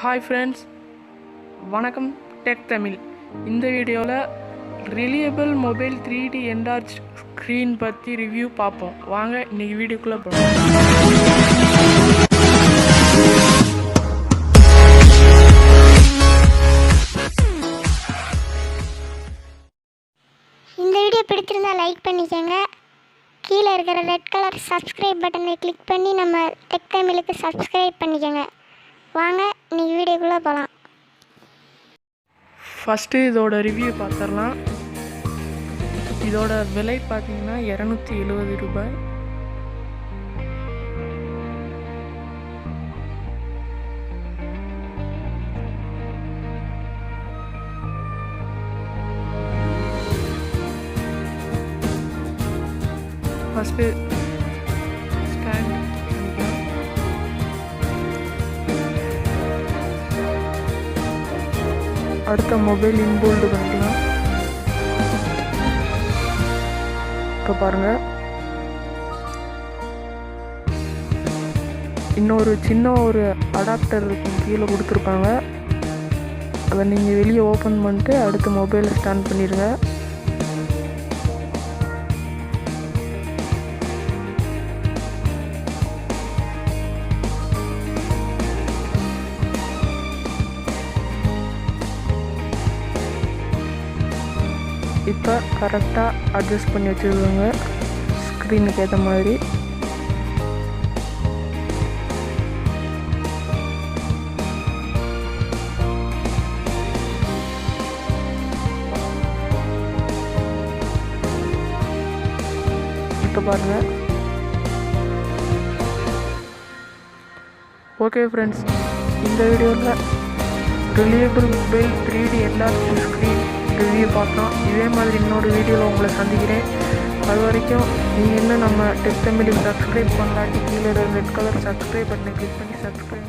Hi friends, வணக்கம். Tech Tamil. இந்த வீடியோவில் reliable mobile 3D enlarge screen பற்றி ரிவ்யூ பார்ப்போம். வாங்க இன்றைக்கி வீடியோக்குள்ளே போகலாம். இந்த வீடியோ பிடிச்சிருந்தா லைக் பண்ணிக்கோங்க. கீழே இருக்கிற ரெட் கலர் சப்ஸ்கிரைப் பட்டனை கிளிக் பண்ணி நம்ம டெக் தமிழுக்கு சப்ஸ்கிரைப் பண்ணிக்கோங்க. வாங்க இன்னைக்கு வீடியோக்குள்ளே போகலாம். ஃபஸ்ட்டு இதோட ரிவ்யூ பார்த்துடலாம். இதோட விலை பார்த்தீங்கன்னா $270. ஃபஸ்ட்டு ஸ்டாண்ட் பண்ணிக்கலாம். அடுத்த மொபைல் இன்போல்டு பண்ணிக்கலாம். இப்போ பாருங்கள், இன்னொரு சின்ன ஒரு அடாப்டர் இருக்கும், கீழே கொடுத்துருப்பாங்க. அதை நீங்கள் வெளியே ஓப்பன் பண்ணிட்டு அடுத்த மொபைலை ஸ்டாண்ட் பண்ணிடுங்க. இப்போ கரெக்டாக அட்ஜஸ்ட் பண்ணி வச்சுருவாங்க ஸ்க்ரீனுக்கு ஏற்ற மாதிரி. இப்போ பாருங்கள். ஓகே ஃப்ரெண்ட்ஸ், இந்த வீடியோவில் reliable mobile 3D enlarge screen review பார்த்தோம். இதே மாதிரி இன்னொரு வீடியோவில் உங்களை சந்திக்கிறேன். அது வரைக்கும் நீங்கள் இன்னும் நம்ம டெக் தமிழுக்கு சப்ஸ்கிரைப் பண்ணலாட்டி கீழே ரெட் கலர் சப்ஸ்கிரைப் பட்டனை கிளிக் பண்ணி சப்ஸ்கிரைப்